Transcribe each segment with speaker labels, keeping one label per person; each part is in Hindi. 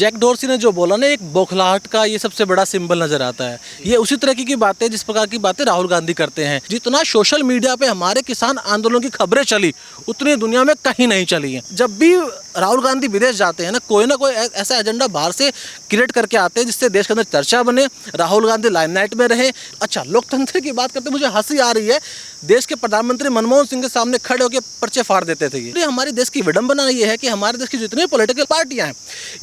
Speaker 1: जैक डोर्सी ने जो बोला ना, एक बौखलाहट का ये सबसे बड़ा सिंबल नजर आता है। ये उसी तरह की बातें, जिस प्रकार की बातें राहुल गांधी करते हैं। जितना सोशल मीडिया पे हमारे किसान आंदोलन की खबरें चली, उतनी दुनिया में कहीं नहीं चली हैं। जब भी राहुल गांधी विदेश जाते हैं ना कोई ऐसा एजेंडा बाहर से क्रिएट करके आते हैं जिससे देश के अंदर चर्चा बने, राहुल गांधी लाइमलाइट में रहे। अच्छा, लोकतंत्र की बात करते मुझे हंसी आ रही है। देश के प्रधानमंत्री मनमोहन सिंह के सामने खड़े होकर पर्चे फाड़ देते थे। ये हमारे देश की विडंबना ये है कि हमारे देश की जितनी पॉलिटिकल पार्टियां हैं,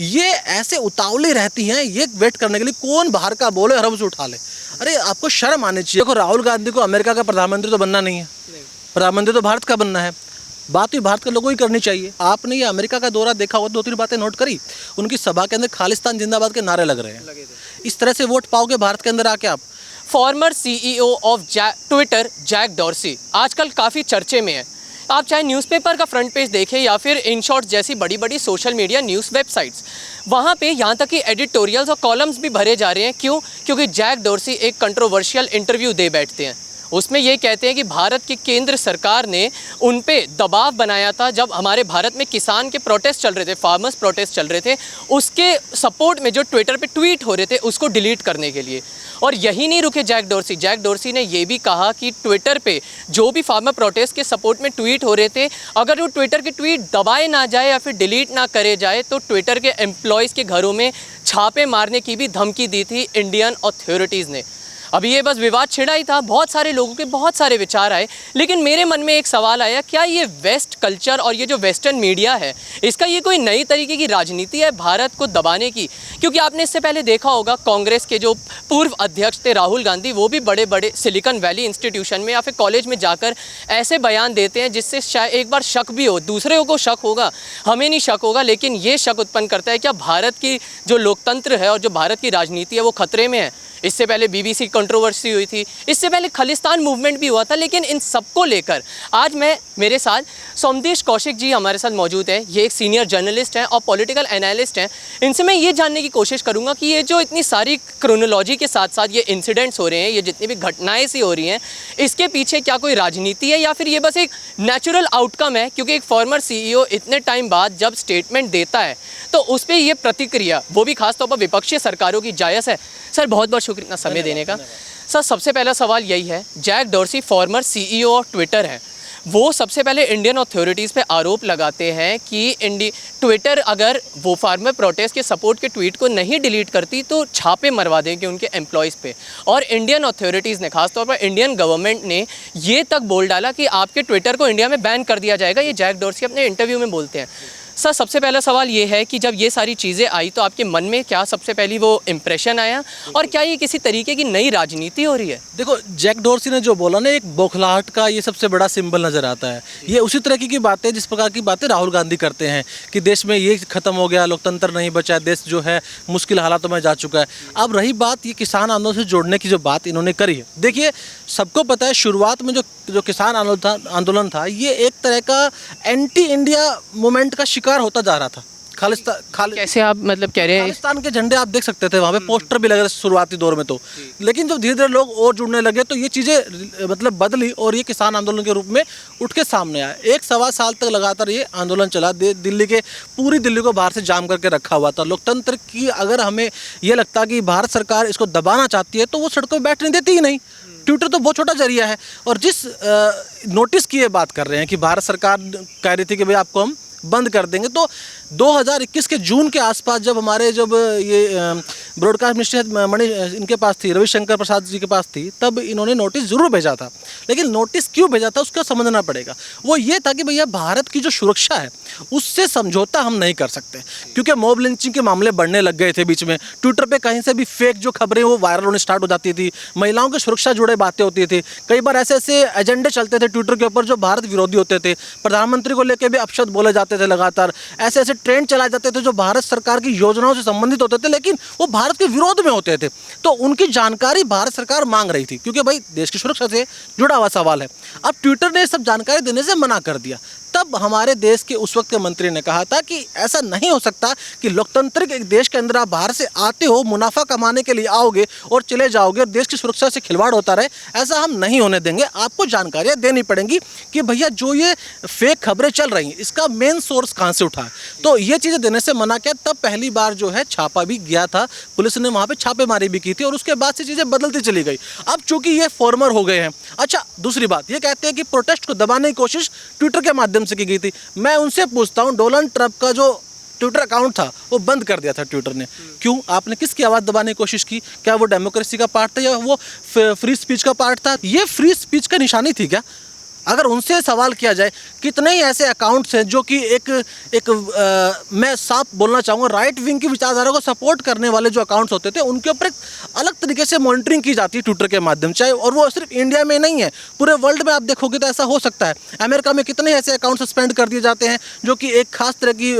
Speaker 1: ये ऐसे उतावली रहती हैं ये वेट करने के लिए कौन बाहर का बोले और हम उसे उठा ले। अरे आपको शर्म आनी चाहिए। देखो, राहुल गांधी को अमेरिका का प्रधानमंत्री तो बनना नहीं है, प्रधानमंत्री तो भारत का बनना है। बात भी भारत के लोगों ही करनी चाहिए। आपने ये अमेरिका का दौरा देखा होगा, 2-3 बातें नोट करी। उनकी सभा के अंदर खालिस्तान जिंदाबाद के नारे लग रहे हैं। इस तरह से वोट पाओगे भारत के अंदर आके आप?
Speaker 2: Former CEO of Twitter Jack Dorsey आजकल काफ़ी चर्चे में है। आप चाहे न्यूज़पेपर का फ्रंट पेज देखें या फिर इन शॉर्ट्स जैसी बड़ी बड़ी सोशल मीडिया न्यूज़ वेबसाइट्स, वहाँ पे यहाँ तक कि एडिटोरियल्स और कॉलम्स भी भरे जा रहे हैं। क्यों? क्योंकि जैक डॉर्सी एक कंट्रोवर्शियल इंटरव्यू दे बैठते हैं। उसमें ये कहते हैं कि भारत की केंद्र सरकार ने उन पे दबाव बनाया था जब हमारे भारत में किसान के प्रोटेस्ट चल रहे थे, फार्मर्स प्रोटेस्ट चल रहे थे, उसके सपोर्ट में जो ट्विटर पे ट्वीट हो रहे थे उसको डिलीट करने के लिए। और यही नहीं रुके जैक डॉर्सी ने ये भी कहा कि ट्विटर पे जो भी फार्मर प्रोटेस्ट के सपोर्ट में ट्वीट हो रहे थे, अगर वो ट्विटर के ट्वीट दबाए ना जाए या फिर डिलीट ना करे जाए तो ट्विटर के एम्प्लॉयज़ के घरों में छापे मारने की भी धमकी दी थी इंडियन अथॉरिटीज़ ने। अभी ये बस विवाद छिड़ा ही था, बहुत सारे लोगों के बहुत सारे विचार आए, लेकिन मेरे मन में एक सवाल आया, क्या ये वेस्ट कल्चर और ये जो वेस्टर्न मीडिया है, इसका ये कोई नई तरीके की राजनीति है भारत को दबाने की? क्योंकि आपने इससे पहले देखा होगा कांग्रेस के जो पूर्व अध्यक्ष थे राहुल गांधी, वो भी बड़े बड़े सिलिकॉन वैली इंस्टीट्यूशन में या फिर कॉलेज में जाकर ऐसे बयान देते हैं जिससे शायद एक बार शक भी हो, दूसरे को शक होगा, हमें नहीं शक होगा, लेकिन ये शक उत्पन्न करता है क्या भारत की जो लोकतंत्र है और जो भारत की राजनीति है वो खतरे में है? इससे पहले BBC कंट्रोवर्सी हुई थी, इससे पहले खालिस्तान मूवमेंट भी हुआ था। लेकिन इन सबको लेकर आज मेरे साथ सोमदेश कौशिक जी हमारे साथ मौजूद हैं। ये एक सीनियर जर्नलिस्ट हैं और पॉलिटिकल एनालिस्ट हैं। इनसे मैं ये जानने की कोशिश करूंगा कि ये जो इतनी सारी क्रोनोलॉजी के साथ साथ ये इंसिडेंट्स हो रहे हैं, ये जितनी भी घटनाएं सी हो रही हैं, इसके पीछे क्या कोई राजनीति है या फिर ये बस एक नेचुरल आउटकम है? क्योंकि एक फॉर्मर CEO इतने टाइम बाद जब स्टेटमेंट देता है तो उस पर ये प्रतिक्रिया, वो भी खासतौर पर विपक्षी सरकारों की, जायज़ है। सर बहुत बहुत शुक्रिया समय देने का। सर सबसे पहला सवाल यही है, Jack Dorsey former CEO of Twitter है, वो सबसे पहले इंडियन अथॉरिटीज़ पे आरोप लगाते हैं कि ट्विटर अगर वो फार्मर प्रोटेस्ट के सपोर्ट के ट्वीट को नहीं डिलीट करती तो छापे मरवा देंगे उनके एम्प्लॉयज़ पे। और इंडियन अथॉरिटीज़ ने, खासतौर पर इंडियन गवर्नमेंट ने ये तक बोल डाला कि आपके ट्विटर को इंडिया में बैन कर दिया जाएगा। ये जैक डॉर्सी अपने इंटरव्यू में बोलते हैं। सर सबसे पहला सवाल ये है कि जब ये सारी चीज़ें आई तो आपके मन में क्या सबसे पहली वो इम्प्रेशन आया, और क्या ये किसी तरीके की नई राजनीति हो रही है?
Speaker 1: देखो, जैक डोर्सी ने जो बोला ना, एक बौखलाहट का ये सबसे बड़ा सिंबल नजर आता है। ये उसी तरह की बातें, जिस प्रकार की बातें राहुल गांधी करते हैं कि देश में ये खत्म हो गया, लोकतंत्र नहीं बचा, देश जो है मुश्किल हालातों में जा चुका है। अब रही बात ये किसान आंदोलन से जोड़ने की, जो बात इन्होंने करी है, देखिए सबको पता है शुरुआत में जो किसान आंदोलन था, ये एक तरह का एंटी इंडिया मूवमेंट का शिकार होता जा रहा था।
Speaker 2: कैसे आप मतलब कह रहे हैं?
Speaker 1: खालिस्तान के झंडे आप देख सकते थे, वहाँ पे पोस्टर भी लगे थे शुरुआती दौर में तो। लेकिन जब धीरे धीरे लोग और जुड़ने लगे तो ये चीज़ें मतलब बदली और ये किसान आंदोलन के रूप में उठ के सामने आया। 1-1.25 साल तक लगातार ये आंदोलन चला। पूरी दिल्ली को बाहर से जाम करके रखा हुआ था। लोकतंत्र की अगर हमें ये लगता कि भारत सरकार इसको दबाना चाहती है तो वो सड़कों पर बैठने देती ही नहीं। ट्विटर तो बहुत छोटा जरिया है। और जिस नोटिस की ये बात कर रहे हैं कि भारत सरकार कह रही थी कि भाई आपको हम बंद कर देंगे, तो 2021 के जून के आसपास जब ये ब्रॉडकास्ट मिनिस्ट्री इनके पास थी, रविशंकर प्रसाद जी के पास थी, तब इन्होंने नोटिस ज़रूर भेजा था। लेकिन नोटिस क्यों भेजा था उसका समझना पड़ेगा। वो ये था कि भैया भारत की जो सुरक्षा है उससे समझौता हम नहीं कर सकते, क्योंकि मॉब लिंचिंग के मामले बढ़ने लग गए थे बीच में। ट्विटर पे कहीं से भी फेक जो खबरें वो वायरल होने स्टार्ट हो जाती थी, महिलाओं की सुरक्षा जुड़े बातें होती थी, कई बार ऐसे ऐसे एजेंडे चलते थे ट्विटर के ऊपर जो भारत विरोधी होते थे, प्रधानमंत्री को लेकर भी अपशब्द बोले जाते थे लगातार, ऐसे ऐसे ट्रेंड चलाए जाते थे जो भारत सरकार की योजनाओं से संबंधित होते थे लेकिन वो भारत के विरोध में होते थे। तो उनकी जानकारी भारत सरकार मांग रही थी, क्योंकि भाई देश की सुरक्षा से जुड़ा हुआ सवाल है। अब ट्विटर ने सब जानकारी देने से मना कर दिया। तब हमारे देश के उस वक्त के मंत्री ने कहा था कि ऐसा नहीं हो सकता कि लोकतांत्रिक एक देश के अंदर आप बाहर से आते हो, मुनाफा कमाने के लिए आओगे और चले जाओगे और देश की सुरक्षा से खिलवाड़ होता रहे, ऐसा हम नहीं होने देंगे। आपको जानकारियाँ देनी पड़ेंगी कि भैया जो ये फेक खबरें चल रही हैं इसका मेन सोर्स कहाँ से उठा है। तो ये चीज़ें देने से मना किया। तब पहली बार जो है छापा भी गया था, पुलिस ने वहाँ पे छापेमारी भी की थी और उसके बाद से चीज़ें बदलती चली गई। अब चूंकि ये फॉर्मर हो गए हैं। अच्छा, दूसरी बात ये कहते हैं कि प्रोटेस्ट को दबाने की कोशिश ट्विटर के माध्यम से की गई थी। मैं उनसे पूछता हूँ, डोनाल्ड ट्रंप का जो ट्विटर अकाउंट था वो बंद कर दिया था ट्विटर ने, क्यों? आपने किसकी आवाज़ दबाने की कोशिश की? क्या वो डेमोक्रेसी का पार्ट था या वो फ्री स्पीच का पार्ट था? ये फ्री स्पीच का निशानी थी क्या? अगर उनसे सवाल किया जाए, कितने ही ऐसे अकाउंट्स हैं जो कि मैं साफ बोलना चाहूँगा, राइट विंग की विचारधारा को सपोर्ट करने वाले जो अकाउंट्स होते थे उनके ऊपर एक अलग तरीके से मॉनिटरिंग की जाती है ट्विटर के माध्यम से। और वो सिर्फ इंडिया में नहीं है, पूरे वर्ल्ड में आप देखोगे तो ऐसा हो सकता है। अमेरिका में कितने ऐसे अकाउंट सस्पेंड कर दिए जाते हैं जो कि एक खास तरह की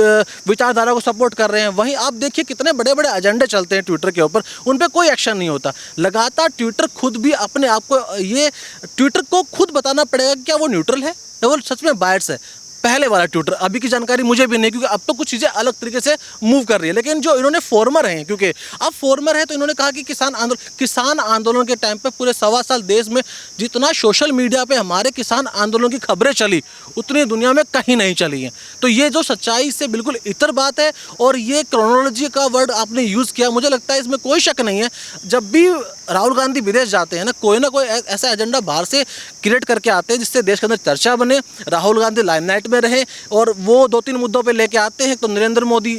Speaker 1: विचारधारा को सपोर्ट कर रहे हैं। वहीं आप देखिए कितने बड़े बड़े एजेंडे चलते हैं ट्विटर के ऊपर, उन पर कोई एक्शन नहीं होता। लगातार ट्विटर खुद भी अपने आप को, ये ट्विटर को खुद बताना पड़ेगा क्या वो न्यूट्रल है या वो सच में बायर्स है। पहले वाला ट्विटर, अभी की जानकारी मुझे भी नहीं, क्योंकि अब तो कुछ चीज़ें अलग तरीके से मूव कर रही है। लेकिन जो इन्होंने फॉर्मर हैं, क्योंकि अब फॉर्मर है तो इन्होंने कहा कि किसान आंदोलन के टाइम पे पूरे 1.25 साल देश में जितना सोशल मीडिया पे हमारे किसान आंदोलन की खबरें चली उतनी दुनिया में कहीं नहीं चली हैं। तो ये जो सच्चाई से बिल्कुल इतर बात है। और ये क्रोनोलॉजी का वर्ड आपने यूज़ किया, मुझे लगता है इसमें कोई शक नहीं है। जब भी राहुल गांधी विदेश जाते हैं ना कोई ऐसा एजेंडा बाहर से क्रिएट करके आते हैं जिससे देश के अंदर चर्चा बने, राहुल गांधी लाइमलाइट में रहे और वो 2-3 मुद्दों पे लेके आते हैं। तो नरेंद्र मोदी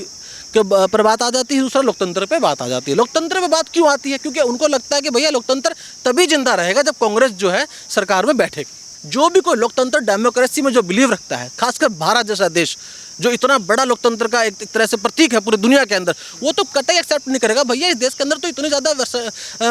Speaker 1: के पर बात आ जाती है, दूसरा लोकतंत्र पे बात आ जाती है। लोकतंत्र पे बात क्यों आती है? क्योंकि उनको लगता है कि भैया लोकतंत्र तभी जिंदा रहेगा जब कांग्रेस जो है सरकार में बैठेगी। जो भी कोई लोकतंत्र डेमोक्रेसी में जो बिलीव रखता है, खासकर भारत जैसा देश जो इतना बड़ा लोकतंत्र का एक तरह से प्रतीक है पूरी दुनिया के अंदर, वो तो कतई एक्सेप्ट नहीं करेगा। भैया इस देश के अंदर तो इतनी ज़्यादा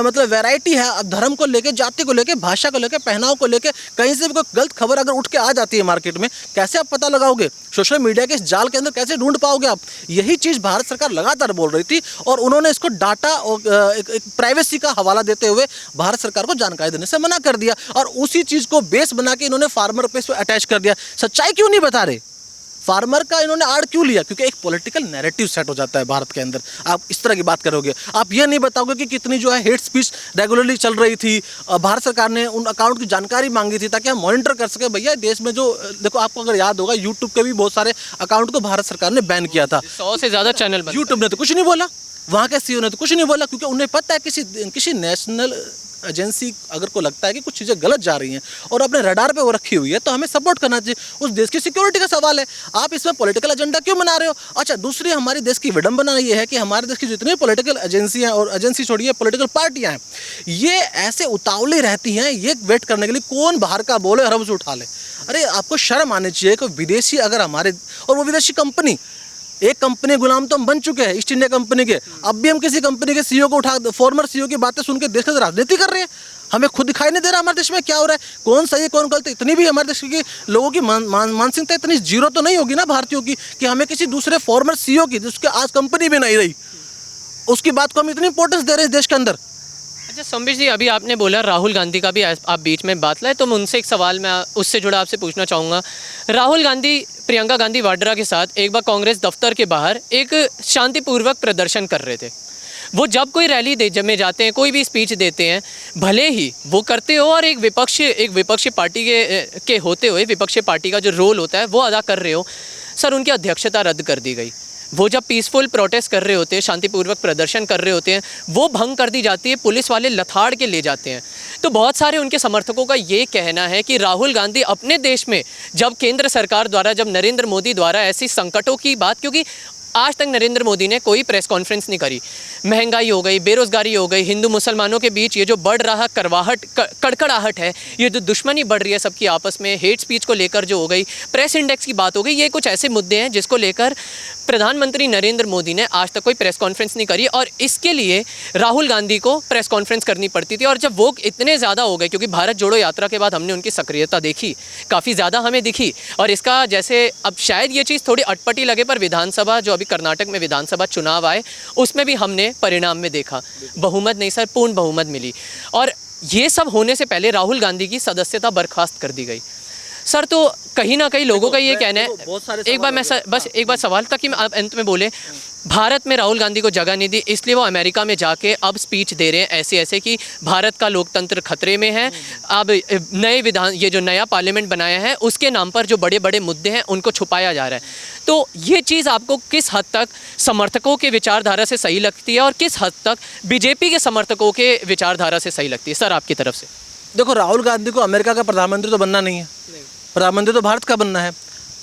Speaker 1: मतलब वैरायटी है, अब धर्म को लेके, जाति को लेके, भाषा को लेके, पहनाव को लेके, कहीं से भी कोई गलत खबर अगर उठ के आ जाती है मार्केट में, कैसे आप पता लगाओगे? सोशल मीडिया के इस जाल के अंदर कैसे ढूंढ पाओगे आप? यही चीज़ भारत सरकार लगातार बोल रही थी और उन्होंने इसको डाटा और एक प्राइवेसी का हवाला देते हुए भारत सरकार को जानकारी देने से मना कर दिया। और उसी चीज़ को बेस बना के इन्होंने फार्मर पे इसको अटैच कर दिया। सच्चाई क्यों नहीं बता रहे? फार्मर का इन्होंने आड़ क्यों लिया? क्योंकि एक पॉलिटिकल नैरेटिव सेट हो जाता है भारत के अंदर। आप इस तरह की बात करोगे, आप ये नहीं बताओगे कि कितनी जो है हेट स्पीच रेगुलरली चल रही थी। भारत सरकार ने उन अकाउंट की जानकारी मांगी थी ताकि हम मॉनिटर कर सके। भैया देश में जो देखो, आपको अगर याद होगा यूट्यूब के भी बहुत सारे अकाउंट को भारत सरकार ने बैन किया था।
Speaker 2: 100 से ज़्यादा चैनल
Speaker 1: यूट्यूब ने तो कुछ नहीं बोला, वहाँ के सीईओ ने तो कुछ नहीं बोला, क्योंकि उन्हें पता है किसी नेशनल एजेंसी अगर को लगता है कि कुछ चीज़ें गलत जा रही हैं और अपने रडार पे वो रखी हुई है तो हमें सपोर्ट करना चाहिए। उस देश की सिक्योरिटी का सवाल है, आप इसमें पॉलिटिकल एजेंडा क्यों बना रहे हो? अच्छा, दूसरी हमारे देश की विडंबना ये है कि हमारे देश की जितनी पॉलिटिकल एजेंसियाँ और एजेंसी छोड़िए पॉलिटिकल पार्टियाँ हैं, ये ऐसे उतावली रहती हैं ये वेट करने के लिए कौन बाहर का बोले और हम उसे उठा ले। अरे आपको शर्म आनी चाहिए कि विदेशी अगर हमारे, और वो विदेशी कंपनी, एक कंपनी गुलाम तो हम बन चुके हैं ईस्ट इंडिया कंपनी के, अब भी हम किसी कंपनी के सीईओ को उठा, फॉर्मर सीईओ की बातें सुन के देश के राजनीति कर रहे हैं। हमें खुद दिखाई नहीं दे रहा हमारे देश में क्या हो रहा है, कौन सही है कौन गलत है। इतनी भी हमारे देश के लोगों की मानसिकता इतनी जीरो तो नहीं होगी ना भारतीयों की कि हमें किसी दूसरे फॉर्मर सीईओ की, जिसके आज कंपनी भी नहीं रही, उसकी बात को हम इतनी इंपॉर्टेंस दे रहे हैं इस देश के अंदर।
Speaker 2: अच्छा सोमवीर जी, अभी आपने बोला राहुल गांधी का भी आप बीच में बात लाए, तो मैं उनसे एक सवाल मैं उससे जुड़ा आपसे पूछना चाहूँगा। राहुल गांधी प्रियंका गांधी वाड्रा के साथ एक बार कांग्रेस दफ्तर के बाहर एक शांतिपूर्वक प्रदर्शन कर रहे थे। वो जब कोई रैली में जाते हैं, कोई भी स्पीच देते हैं, भले ही वो करते हो और एक विपक्षी पार्टी के होते हुए विपक्षी पार्टी का जो रोल होता है वो अदा कर रहे हो, सर उनकी अध्यक्षता रद्द कर दी गई। वो जब पीसफुल प्रोटेस्ट कर रहे होते हैं, शांतिपूर्वक प्रदर्शन कर रहे होते हैं, वो भंग कर दी जाती है, पुलिस वाले लथाड़ के ले जाते हैं। तो बहुत सारे उनके समर्थकों का ये कहना है कि राहुल गांधी अपने देश में जब केंद्र सरकार द्वारा, जब नरेंद्र मोदी द्वारा ऐसी संकटों की बात, क्योंकि आज तक नरेंद्र मोदी ने कोई प्रेस कॉन्फ्रेंस नहीं करी, महंगाई हो गई, बेरोजगारी हो गई, हिंदू मुसलमानों के बीच ये जो बढ़ रहा कड़कड़ाहट है, ये जो दुश्मनी बढ़ रही है सबकी आपस में, हेट स्पीच को लेकर जो हो गई, प्रेस इंडेक्स की बात हो गई, ये कुछ ऐसे मुद्दे हैं जिसको लेकर प्रधानमंत्री नरेंद्र मोदी ने आज तक कोई प्रेस कॉन्फ्रेंस नहीं करी और इसके लिए राहुल गांधी को प्रेस कॉन्फ्रेंस करनी पड़ती थी। और जब वो इतने ज़्यादा हो गए, क्योंकि भारत जोड़ो यात्रा के बाद हमने उनकी सक्रियता देखी, काफ़ी ज़्यादा हमें दिखी, और इसका जैसे अब शायद ये चीज़ थोड़ी अटपटी लगे, पर विधानसभा जो अभी कर्नाटक में विधानसभा चुनाव आए उसमें भी हमने परिणाम में देखा, बहुमत नहीं सर, पूर्ण बहुमत मिली। और ये सब होने से पहले राहुल गांधी की सदस्यता बर्खास्त कर दी गई। सर तो कहीं ना कहीं लोगों का ये कहना
Speaker 1: देखो, बहुत सारे
Speaker 2: है, एक बार
Speaker 1: सवाल
Speaker 2: मैं
Speaker 1: हो गए।
Speaker 2: बस एक बार सवाल ताकि मैं आप अंत में बोले, भारत में राहुल गांधी को जगह नहीं दी इसलिए वो अमेरिका में जाके अब स्पीच दे रहे हैं ऐसे ऐसे कि भारत का लोकतंत्र खतरे में है। अब नए विधान, ये जो नया पार्लियामेंट बनाया है उसके नाम पर जो बड़े बड़े मुद्दे हैं उनको छुपाया जा रहा है। तो ये चीज़ आपको किस हद तक समर्थकों के विचारधारा से सही लगती है और किस हद तक बीजेपी के समर्थकों के विचारधारा से सही लगती है सर आपकी तरफ से?
Speaker 1: देखो, राहुल गांधी को अमेरिका का प्रधानमंत्री तो बनना नहीं है, प्रधानमंत्री तो भारत का बनना है।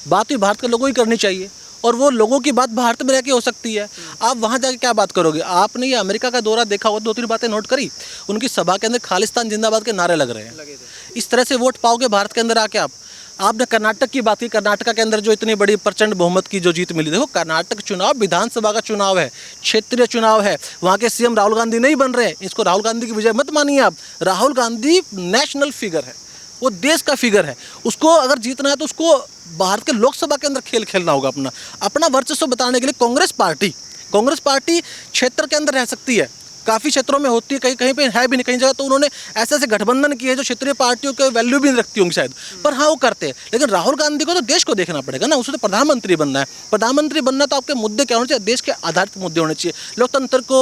Speaker 1: बात भी भारत के लोगों ही करनी चाहिए और वो लोगों की बात भारत में रह के हो सकती है। आप वहाँ जाके क्या बात करोगे? आपने ये अमेरिका का दौरा देखा हो, 2-3 बातें नोट करी उनकी सभा के अंदर, खालिस्तान जिंदाबाद के नारे लग रहे हैं। इस तरह से वोट पाओगे भारत के अंदर आके आप? आपने कर्नाटक की बात की, कर्नाटक के अंदर जो इतनी बड़ी प्रचंड बहुमत की जो जीत मिली, देखो कर्नाटक चुनाव विधानसभा का चुनाव है, क्षेत्रीय चुनाव है, वहाँ के सीएम राहुल गांधी नहीं बन रहे हैं। इसको राहुल गांधी की विजय मत मानिए आप। राहुल गांधी नेशनल फिगर है, वो देश का फिगर है। उसको अगर जीतना है तो उसको भारत के लोकसभा के अंदर खेल खेलना होगा, अपना अपना वर्चस्व बताने के लिए। कांग्रेस पार्टी क्षेत्र के अंदर रह सकती है, काफ़ी क्षेत्रों में होती है, कहीं कहीं पे है भी नहीं, कहीं जगह तो उन्होंने ऐसे ऐसे गठबंधन किए जो क्षेत्रीय पार्टियों के वैल्यू भी नहीं रखती होंगी शायद, पर हाँ वो करते हैं। लेकिन राहुल गांधी को तो देश को देखना पड़ेगा ना, उसे तो प्रधानमंत्री बनना है। प्रधानमंत्री बनना तो आपके मुद्दे क्या होने चाहिए? देश के आधारित मुद्दे होने चाहिए। लोकतंत्र को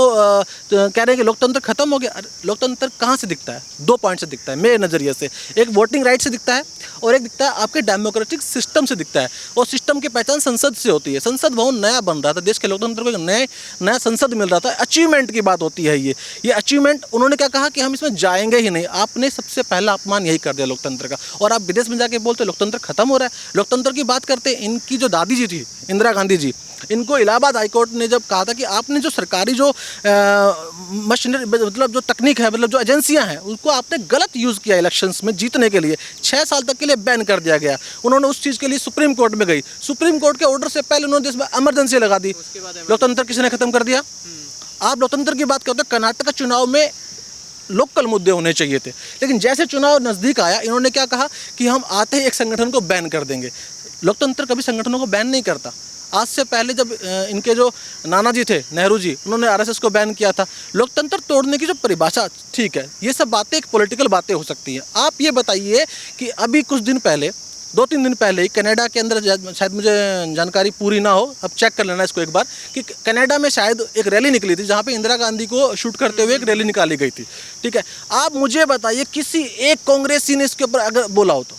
Speaker 1: कह रहे हैं कि लोकतंत्र खत्म हो गया। अरे लोकतंत्र कहाँ से दिखता है? 2 पॉइंट से दिखता है मेरे नज़रिए से। एक वोटिंग राइट से दिखता है और एक दिखता है आपके डेमोक्रेटिक सिस्टम से दिखता है। और सिस्टम की पहचान संसद से होती है। संसद भवन नया बन रहा था, देश के लोकतंत्र को एक नया संसद मिल रहा था। अचीवमेंट की बात होती है ये अचीवमेंट। उन्होंने क्या कहा कि हम इसमें जाएंगे ही नहीं। आपने सबसे पहला अपमान यही कर दिया लोकतंत्र का। और आप विदेश में जाके बोलते लोकतंत्र खत्म हो रहा है। लोकतंत्र की बात करते, इनकी जो दादी जी थी इंदिरा गांधी जी, इनको इलाहाबाद हाईकोर्ट ने जब कहा था कि आपने जो सरकारी जो मशीनरी, मतलब जो तकनीक है, मतलब जो एजेंसियां हैं, उसको आपने गलत यूज़ किया इलेक्शंस में जीतने के लिए, 6 साल तक के लिए बैन कर दिया गया। उन्होंने उस चीज़ के लिए सुप्रीम कोर्ट में गई। सुप्रीम कोर्ट के ऑर्डर से पहले उन्होंने देश में इमरजेंसी लगा दी। लोकतंत्र किसने खत्म कर दिया? आप लोकतंत्र की बात करते हो, कर्नाटक का चुनाव में लोकल मुद्दे होने चाहिए थे, लेकिन जैसे चुनाव नज़दीक आया इन्होंने क्या कहा कि हम आते ही एक संगठन को बैन कर देंगे। लोकतंत्र कभी संगठनों को बैन नहीं करता। आज से पहले जब इनके जो नाना जी थे, नेहरू जी, उन्होंने आरएसएस को बैन किया था। लोकतंत्र तोड़ने की जो परिभाषा, ठीक है, ये सब बातें एक पॉलिटिकल बातें हो सकती हैं। आप ये बताइए कि अभी कुछ दिन पहले, 2-3 दिन पहले ही कनाडा के अंदर, शायद मुझे जानकारी पूरी ना हो, अब चेक कर लेना इसको एक बार, कि कनाडा में शायद एक रैली निकली थी जहाँ पे इंदिरा गांधी को शूट करते हुए एक रैली निकाली गई थी। ठीक है, आप मुझे बताइए किसी एक कांग्रेसी ने इसके ऊपर अगर बोला हो तो?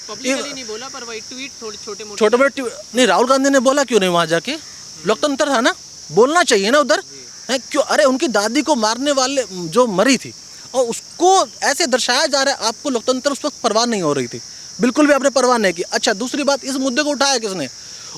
Speaker 2: पब्लिकली नहीं बोला, पर वही ट्वीट छोटे
Speaker 1: मोटे नहीं, राहुल गांधी ने बोला क्यों नहीं वहाँ जाके? लोकतंत्र था ना, बोलना चाहिए ना उधर है क्यों? अरे उनकी दादी को मारने वाले जो मरी थी और उसको ऐसे दर्शाया जा रहा है, आपको लोकतंत्र उस वक्त परवाह नहीं हो रही थी, बिल्कुल भी आपने परवाह नहीं की। अच्छा, दूसरी बात, इस मुद्दे को उठाया किसने?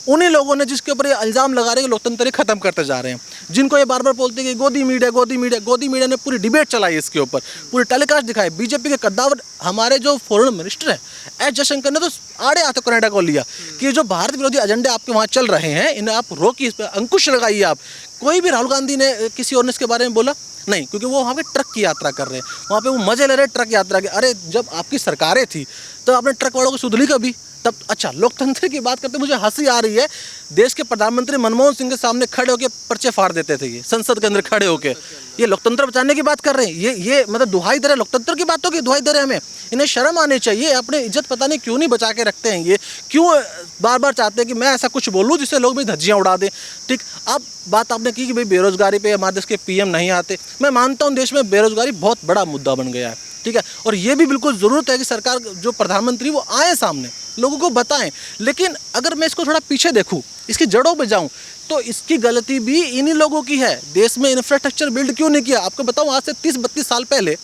Speaker 1: उन्हीं लोगों ने जिसके ऊपर ये इल्ज़ाम लगा रहे हैं कि लोकतंत्र खत्म करते जा रहे हैं, जिनको ये बार बार बोलते हैं कि गोदी मीडिया ने पूरी डिबेट चलाई इसके ऊपर, पूरी टेलीकास्ट दिखाई। बीजेपी के कद्दावर हमारे जो फॉरेन मिनिस्टर हैं एस जयशंकर ने तो आड़े हाथों कनाडा को लिया कि जो भारत विरोधी एजेंडे आपके वहाँ चल रहे हैं, इन्हें आप रोकिए, इस पर अंकुश लगाइए आप। कोई भी राहुल गांधी ने किसी और ने इसके बारे में बोला नहीं, क्योंकि वो वहाँ पे ट्रक की यात्रा कर रहे हैं, वहाँ पे वो मजे ले रहे हैं ट्रक यात्रा के। अरे जब आपकी सरकारें थी तो आपने ट्रक वालों को सुध ली कभी? तब अच्छा, लोकतंत्र की बात करते मुझे हंसी आ रही है। देश के प्रधानमंत्री मनमोहन सिंह के सामने खड़े होकर पर्चे फाड़ देते थे ये, संसद के अंदर खड़े होकर। ये लोकतंत्र बचाने की बात कर रहे हैं, ये मतलब दुहाई दे रहे, लोकतंत्र की बातों की दुहाई दे रहे हैं हमें। इन्हें शर्म आनी चाहिए। अपने इज्जत पता नहीं क्यों नहीं बचा के रखते हैं ये, क्यों बार बार चाहते हैं कि मैं ऐसा कुछ बोलूँ जिससे लोग भी धज्जियाँ उड़ा दें। ठीक, अब बात आपने की कि भाई बेरोजगारी पे हमारे देश के पीएम नहीं आते। मैं मानता हूँ देश में बेरोजगारी बहुत बड़ा मुद्दा बन गया है, ठीक है, और ये भी बिल्कुल ज़रूरत है कि सरकार जो प्रधानमंत्री वो आए सामने, लोगों को बताएं। लेकिन अगर मैं इसको थोड़ा पीछे देखूं, इसकी जड़ों पे जाऊं, तो इसकी गलती भी इन्हीं लोगों की है। देश में इंफ्रास्ट्रक्चर बिल्ड क्यों नहीं किया? आपको बताऊं, आज से 30-32 साल पहले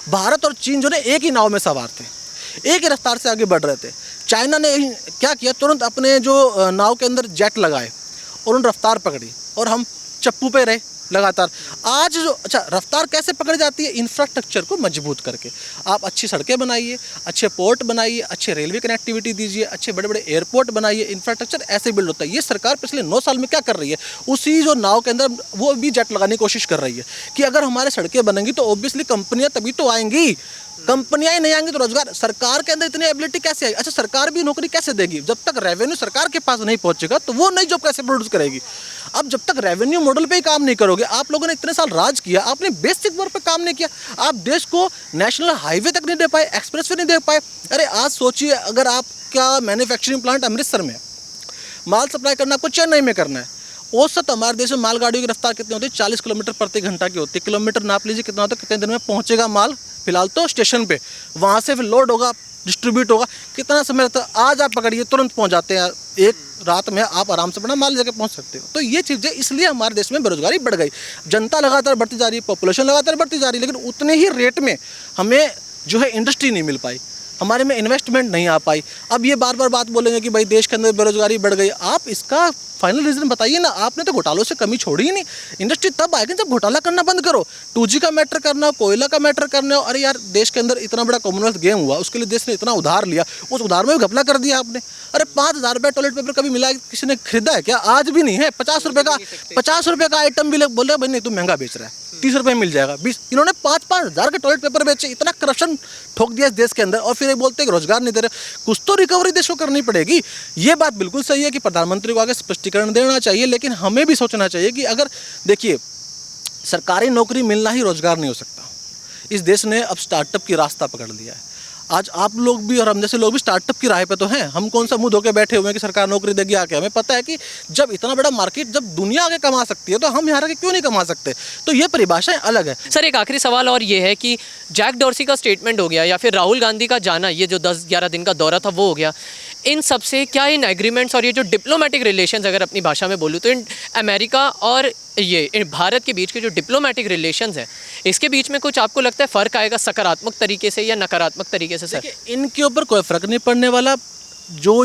Speaker 1: भारत और चीन जो ने एक ही नाव में सवार थे, एक ही रफ्तार से आगे बढ़ रहे थे। चाइना ने क्या किया, तुरंत अपने जो नाव के अंदर जेट लगाए और उन्होंने रफ्तार पकड़ी और हम चप्पू पे रहे लगातार। आज जो अच्छा रफ्तार कैसे पकड़ी जाती है? इंफ्रास्ट्रक्चर को मजबूत करके। आप अच्छी सड़कें बनाइए, अच्छे पोर्ट बनाइए, अच्छे रेलवे कनेक्टिविटी दीजिए, अच्छे बड़े बड़े एयरपोर्ट बनाइए, इंफ्रास्ट्रक्चर ऐसे बिल्ड होता है। ये सरकार पिछले 9 साल में क्या कर रही है? उसी जो नाव के अंदर वो भी जेट लगाने की कोशिश कर रही है कि अगर हमारे सड़कें बनेंगी तो ऑब्वियसली कंपनियां तभी तो आएंगी। कंपनियां ही नहीं आएंगी तो रोजगार, सरकार के अंदर इतनी एबिलिटी कैसे आएगी? अच्छा, सरकार भी नौकरी कैसे देगी? जब तक रेवेन्यू सरकार के पास नहीं पहुंचेगा तो वो नई जॉब कैसे प्रोड्यूस करेगी? अब जब तक रेवेन्यू मॉडल पे ही काम नहीं करोगे, आप लोगों ने इतने साल राज किया, आपने बेसिक वर्क पे काम नहीं किया, आप देश को नेशनल हाईवे तक नहीं दे पाए, एक्सप्रेस वे नहीं दे पाए। अरे आज सोचिए, अगर आपका मैन्युफैक्चरिंग प्लांट अमृतसर में है, माल सप्लाई करना आपको चेन्नई में करना है, औसत हमारे देश में मालगाड़ियों की रफ्तार कितनी होती है? 40 किलोमीटर प्रति घंटा की होती है। किलोमीटर नाप लीजिए कितना होता है, कितने दिन में पहुंचेगा माल? फिलहाल तो स्टेशन पे, वहाँ से फिर लोड होगा, डिस्ट्रीब्यूट होगा, कितना समय लगता है? आज आप पकड़िए, तुरंत पहुँच जाते हैं, एक रात में आप आराम से अपना माल लेके पहुँच सकते हो। तो ये चीज़ें, इसलिए हमारे देश में बेरोजगारी बढ़ गई। जनता लगातार बढ़ती जा रही है, पॉपुलेशन लगातार बढ़ती जा रही है, लेकिन उतने ही रेट में हमें जो है इंडस्ट्री नहीं मिल पाई, हमारे में इन्वेस्टमेंट नहीं आ पाई। अब ये बार बार बात बोलेंगे कि भाई देश के अंदर बेरोजगारी बढ़ गई, आप इसका फाइनल रीजन बताइए ना। आपने तो घोटालों से कमी छोड़ी ही नहीं। इंडस्ट्री तब आएगी जब घोटाला करना बंद करो। 2G का मैटर करना हो, कोयला का मैटर करना हो, अरे यार देश के अंदर इतना बड़ा कॉमनवेल्थ गेम हुआ, उसके लिए देश ने इतना उधार लिया, उस उधार में भी घपला कर दिया आपने। अरे 5,000 रुपये टॉयलेट पेपर कभी मिला, किसी ने खरीदा है क्या? आज भी नहीं है। 50 रुपये का आइटम भी बोल रहे भाई नहीं, तुम महंगा बेच रहा है, 30 रुपये मिल जाएगा, 20। इन्होंने 5-5 हज़ार के टॉयलेट पेपर बेचे, इतना करप्शन ठोक दिया इस देश के अंदर, और फिर एक बोलते हैं रोजगार नहीं दे रहे। कुछ तो रिकवरी देश को करनी पड़ेगी। ये बात बिल्कुल सही है कि प्रधानमंत्री को आगे स्पष्टीकरण देना चाहिए, लेकिन हमें भी सोचना चाहिए कि अगर देखिए, सरकारी नौकरी मिलना ही रोजगार नहीं हो सकता। इस देश ने अब स्टार्टअप की रास्ता पकड़ लिया है। आज आप लोग भी और हम जैसे लोग भी स्टार्टअप की राह पे तो हैं। हम कौन सा मुंह धोके बैठे हुए हैं कि सरकार नौकरी देगी आके? हमें पता है कि जब इतना बड़ा मार्केट, जब दुनिया आगे कमा सकती है, तो हम यहाँ आके क्यों नहीं कमा सकते? तो ये परिभाषाएं अलग है।
Speaker 2: सर, एक आखिरी सवाल और ये है कि जैक डॉर्सी का स्टेटमेंट हो गया या फिर राहुल गांधी का जाना, ये जो 10-11 दिन का दौरा था वो हो गया, इन सब से क्या इन एग्रीमेंट्स और ये जो डिप्लोमेटिक रिलेशंस, अगर अपनी भाषा में बोलूँ तो इन अमेरिका और ये भारत के बीच के जो डिप्लोमेटिक रिलेशंस हैं, इसके बीच में कुछ आपको लगता है फ़र्क आएगा सकारात्मक तरीके से या नकारात्मक तरीके से? सर,
Speaker 1: इनके ऊपर कोई फ़र्क नहीं पड़ने वाला।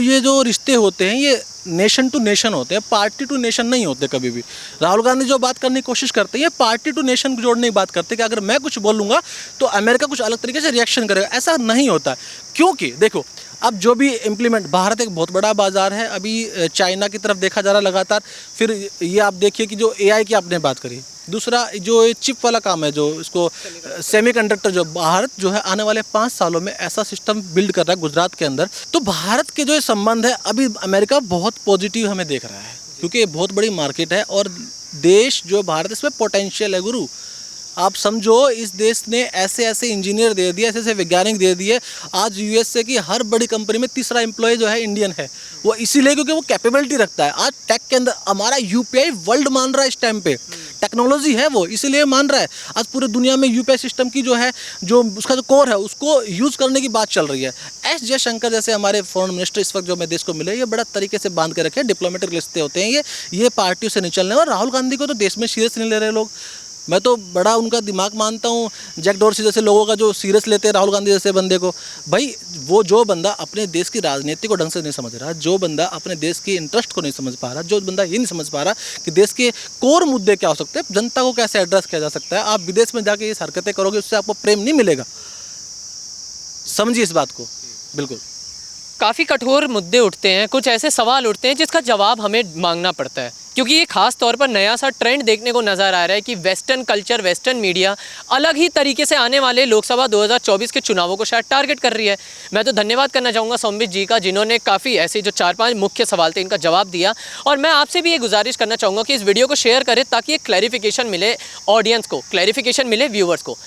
Speaker 1: ये जो रिश्ते होते हैं, ये नेशन टू नेशन होते हैं, पार्टी टू नेशन नहीं होते कभी भी। राहुल गांधी जो बात करने की कोशिश करते हैं, ये पार्टी टू नेशन जोड़ने की बात करते हैं कि अगर मैं कुछ बोलूँगा तो अमेरिका कुछ अलग तरीके से रिएक्शन करेगा। ऐसा नहीं होता, क्योंकि देखो, अब जो भी इम्प्लीमेंट, भारत एक बहुत बड़ा बाज़ार है, अभी चाइना की तरफ देखा जा रहा है लगातार। फिर ये आप देखिए कि जो AI की आपने बात करी, दूसरा जो चिप वाला काम है, जो इसको सेमीकंडक्टर, जो भारत जो है आने वाले 5 सालों में ऐसा सिस्टम बिल्ड कर रहा है गुजरात के अंदर। तो भारत के जो ये संबंध है, अभी अमेरिका बहुत पॉजिटिव हमें देख रहा है, क्योंकि ये बहुत बड़ी मार्केट है और देश जो भारत, इसमें पोटेंशियल है गुरु। आप समझो, इस देश ने ऐसे ऐसे इंजीनियर दे दिए, ऐसे ऐसे वैज्ञानिक दे दिए। आज USA की हर बड़ी कंपनी में तीसरा एम्प्लॉय जो है इंडियन है। वो इसीलिए क्योंकि वो कैपेबिलिटी रखता है। आज टेक के अंदर हमारा UPI वर्ल्ड मान रहा है, इस टाइम पे टेक्नोलॉजी है वो, इसीलिए मान रहा है। आज पूरे दुनिया में UPI सिस्टम की जो है, जो उसका जो कोर है, उसको यूज़ करने की बात चल रही है। S जयशंकर जैसे हमारे फॉरेन मिनिस्टर इस वक्त जो हमें देश को मिले, ये बड़ा तरीके से बांध के रखे, डिप्लोमेटिक रिश्ते होते हैं ये पार्टियों से नहीं चलने। और राहुल गांधी को तो देश में सीरियस नहीं ले रहे लोग। मैं तो बड़ा उनका दिमाग मानता हूँ, जैक डॉर्सी जैसे लोगों का जो सीरियस लेते हैं राहुल गांधी जैसे बंदे को। भाई वो जो बंदा अपने देश की राजनीति को ढंग से नहीं समझ रहा, जो बंदा अपने देश के इंटरेस्ट को नहीं समझ पा रहा, जो बंदा ये नहीं समझ पा रहा कि देश के कोर मुद्दे क्या हो सकते हैं, जनता को कैसे एड्रेस किया जा सकता है, आप विदेश में जाके ये हरकतें करोगे, उससे आपको प्रेम नहीं मिलेगा। समझिए इस बात को। बिल्कुल,
Speaker 2: काफ़ी कठोर मुद्दे उठते हैं, कुछ ऐसे सवाल उठते हैं जिसका जवाब हमें मांगना पड़ता है, क्योंकि ये खास तौर पर नया सा ट्रेंड देखने को नज़र आ रहा है कि वेस्टर्न कल्चर, वेस्टर्न मीडिया अलग ही तरीके से आने वाले लोकसभा 2024 के चुनावों को शायद टारगेट कर रही है। मैं तो धन्यवाद करना चाहूँगा सोमबित जी का, जिन्होंने काफ़ी ऐसे जो 4-5 मुख्य सवाल थे इनका जवाब दिया। और मैं आपसे भी ये गुजारिश करना चाहूँगा कि इस वीडियो को शेयर करें ताकि एक क्लैरिफिकेशन मिले ऑडियंस को, क्लैरिफिकेशन मिले व्यूअर्स को।